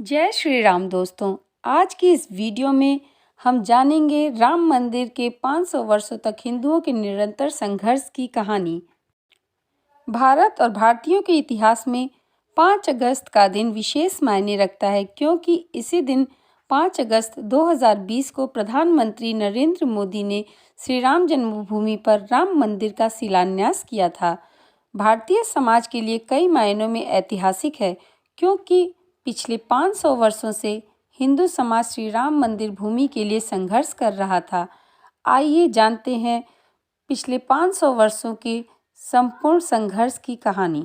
जय श्री राम दोस्तों। आज की इस वीडियो में हम जानेंगे राम मंदिर के 500 वर्षों तक हिंदुओं के निरंतर संघर्ष की कहानी। भारत और भारतीयों के इतिहास में 5 अगस्त का दिन विशेष मायने रखता है, क्योंकि इसी दिन 5 अगस्त 2020 को प्रधानमंत्री नरेंद्र मोदी ने श्री राम जन्मभूमि पर राम मंदिर का शिलान्यास किया था। भारतीय समाज के लिए कई मायनों में ऐतिहासिक है, क्योंकि पिछले 500 वर्षों से हिंदू समाज श्री राम मंदिर भूमि के लिए संघर्ष कर रहा था। आइए जानते हैं पिछले 500 वर्षों के संपूर्ण संघर्ष की कहानी।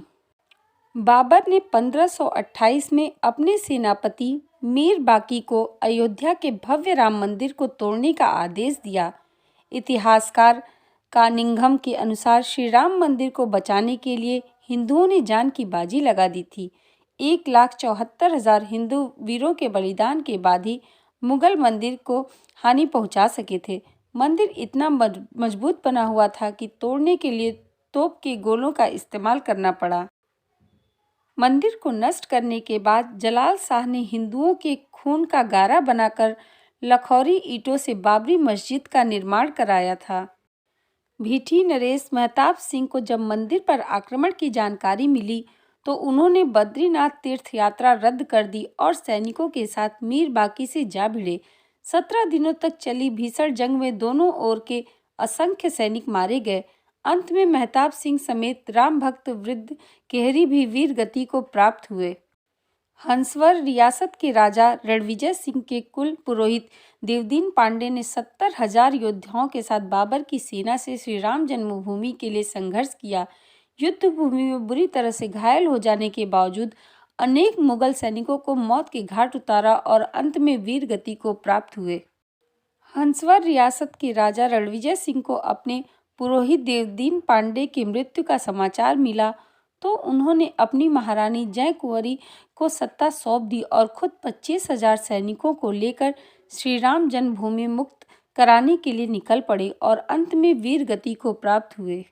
बाबर ने 1528 में अपने सेनापति मीर बाकी को अयोध्या के भव्य राम मंदिर को तोड़ने का आदेश दिया। इतिहासकार कानिंघम के अनुसार श्री राम मंदिर को बचाने के लिए हिंदुओं ने जान की बाजी लगा दी थी। 1,74,000 हिंदू वीरों के बलिदान के बाद ही मुगल मंदिर को हानि पहुंचा सके थे। मंदिर इतना मजबूत बना हुआ था कि तोड़ने के लिए तोप के गोलों का इस्तेमाल करना पड़ा। मंदिर को नष्ट करने के बाद जलाल शाह ने हिंदुओं के खून का गारा बनाकर लखौरी ईंटों से बाबरी मस्जिद का निर्माण कराया था। भीटी नरेश महताब सिंह को जब मंदिर पर आक्रमण की जानकारी मिली तो उन्होंने बद्रीनाथ तीर्थ यात्रा रद्द कर दी और सैनिकों के साथ मीर बाकी से जा भिड़े। 17 दिनों तक चली भीषण जंग में दोनों ओर के असंख्य सैनिक मारे गए। अंत में महताब सिंह समेत राम भक्त वृद्ध केहरी भी वीर गति को प्राप्त हुए। हंसवर रियासत के राजा रणविजय सिंह के कुल पुरोहित देवदीन पांडे ने 70,000 योद्धाओं के साथ बाबर की सेना से श्री राम जन्मभूमि के लिए संघर्ष किया। युद्ध भूमि में बुरी तरह से घायल हो जाने के बावजूद अनेक मुगल सैनिकों को मौत के घाट उतारा और अंत में वीर गति को प्राप्त हुए। हंसवर रियासत के राजा रणविजय सिंह को अपने पुरोहित देवदीन पांडे की मृत्यु का समाचार मिला तो उन्होंने अपनी महारानी जय कुंवरी को सत्ता सौंप दी और खुद 25,000 सैनिकों को लेकर श्री राम जन्मभूमि मुक्त कराने के लिए निकल पड़े और अंत में वीर गति को प्राप्त हुए।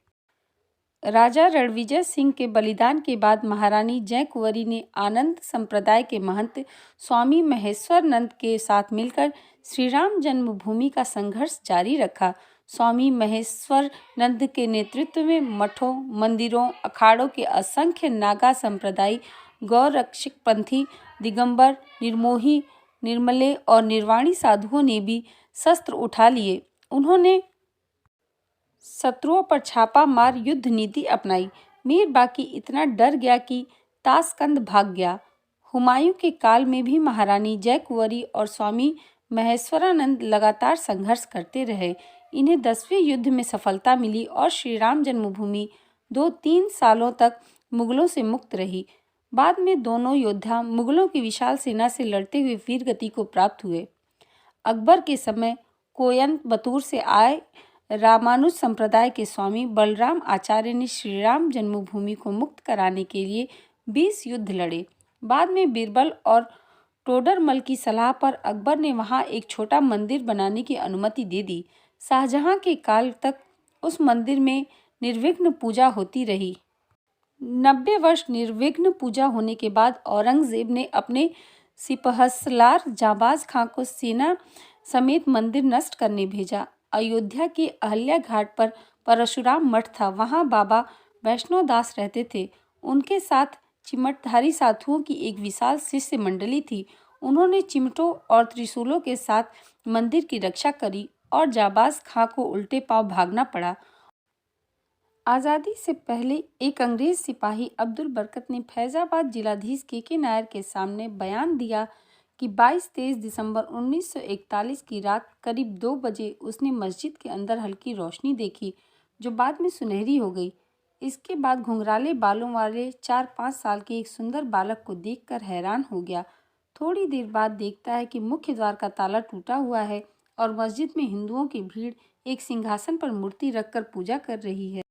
राजा रणविजय सिंह के बलिदान के बाद महारानी जय कुंवरी ने आनंद संप्रदाय के महंत स्वामी महेश्वरानंद के साथ मिलकर श्री राम जन्मभूमि का संघर्ष जारी रखा। स्वामी महेश्वरानंद के नेतृत्व में मठों, मंदिरों, अखाड़ों के असंख्य नागा संप्रदाय, गौरक्षक पंथी, दिगंबर, निर्मोही, निर्मले और निर्वाणी साधुओं ने भी शस्त्र उठा लिए। उन्होंने शत्रुओं पर छापा मार युद्ध नीति अपनाई। मीर बाकी इतना डर गया कि ताशकंद भाग गया। हुमायूं के काल में भी महारानी जय कुंवरी और स्वामी महेश्वरानंद लगातार संघर्ष करते रहे। इन्हें 10वें युद्ध में सफलता मिली और श्री राम जन्मभूमि 2-3 सालों तक मुगलों से मुक्त रही। बाद में दोनों योद्धा मुगलों की विशाल सेना से लड़ते हुए वीर गति को प्राप्त हुए। अकबर के समय कोयंबतूर से आए रामानुज संप्रदाय के स्वामी बलराम आचार्य ने श्री राम जन्मभूमि को मुक्त कराने के लिए 20 युद्ध लड़े। बाद में बीरबल और टोडरमल की सलाह पर अकबर ने वहां एक छोटा मंदिर बनाने की अनुमति दे दी। शाहजहां के काल तक उस मंदिर में निर्विघ्न पूजा होती रही। 90 वर्ष निर्विघ्न पूजा होने के बाद औरंगजेब ने अपने सिपहसलार जाबाज खां को सेना समेत मंदिर नष्ट करने भेजा। अयोध्या के अहल्या घाट पर परशुराम मठ था। वहां बाबा वैष्णव दास रहते थे। उनके साथ चिमटधारी साधुओं की एक विशाल शिष्य मंडली थी। उन्होंने चिमटों और त्रिशूलों के साथ मंदिर की रक्षा करी और जाबाज खां को उल्टे पांव भागना पड़ा। आज़ादी से पहले एक अंग्रेज सिपाही अब्दुल बरकत ने फैजाबाद जिलाधीश के नायर के सामने बयान दिया कि 22-23 दिसंबर 1941 की रात करीब 2 बजे उसने मस्जिद के अंदर हल्की रोशनी देखी, जो बाद में सुनहरी हो गई। इसके बाद घुंघराले बालों वाले 4-5 साल के एक सुंदर बालक को देखकर हैरान हो गया। थोड़ी देर बाद देखता है कि मुख्य द्वार का ताला टूटा हुआ है और मस्जिद में हिंदुओं की भीड़ एक सिंहासन पर मूर्ति रखकर पूजा कर रही है।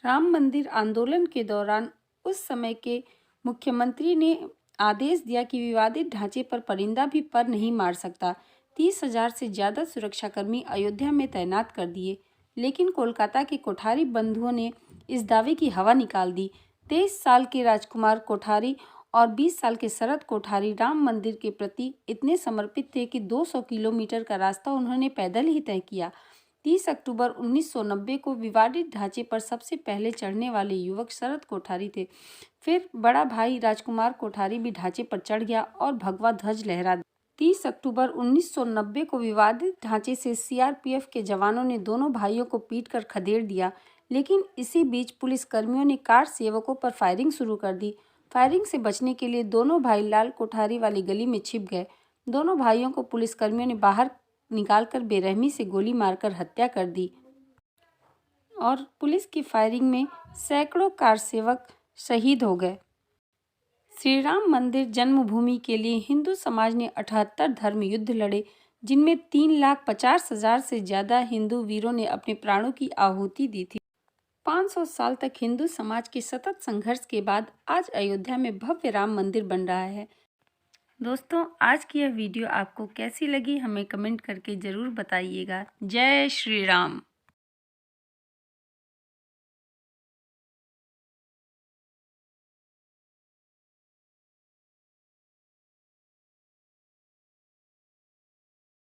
राम मंदिर आंदोलन के दौरान उस समय के मुख्यमंत्री ने आदेश दिया कि विवादित ढांचे पर परिंदा भी पर नहीं मार सकता। 30,000 से ज्यादा सुरक्षाकर्मी अयोध्या में तैनात कर दिए, लेकिन कोलकाता के कोठारी बंधुओं ने इस दावे की हवा निकाल दी। 23 साल के राजकुमार कोठारी और 20 साल के शरद कोठारी राम मंदिर के प्रति इतने समर्पित थे कि 200 किलोमीटर का रास्ता उन्होंने पैदल ही तय किया। 30 अक्टूबर 1990 को विवादित ढांचे पर सबसे पहले चढ़ने वाले युवक शरद कोठारी थे। फिर बड़ा भाई राजकुमार कोठारी भी ढांचे पर चढ़ गया और भगवा ध्वज लहरा दिया। 30 अक्टूबर 1990 को विवादित ढांचे से सीआरपीएफ के जवानों ने दोनों भाइयों को पीटकर खदेड़ दिया, लेकिन इसी बीच पुलिसकर्मियों ने कार सेवकों पर फायरिंग शुरू कर दी। फायरिंग से बचने के लिए दोनों भाई लाल कोठारी वाली गली में छिप गए। दोनों भाइयों को पुलिसकर्मियों ने बाहर निकालकर बेरहमी से गोली मारकर हत्या कर दी और पुलिस की फायरिंग में सैकड़ों कार सेवक शहीद हो गए। श्री राम मंदिर जन्मभूमि के लिए हिंदू समाज ने 78 धर्म युद्ध लड़े, जिनमें 3,50,000 से ज्यादा हिंदू वीरों ने अपने प्राणों की आहुति दी थी। 500 साल तक हिंदू समाज के सतत संघर्ष के बाद आज अयोध्या में भव्य राम मंदिर बन रहा है। दोस्तों, आज की यह वीडियो आपको कैसी लगी हमें कमेंट करके ज़रूर बताइएगा। जय श्री राम।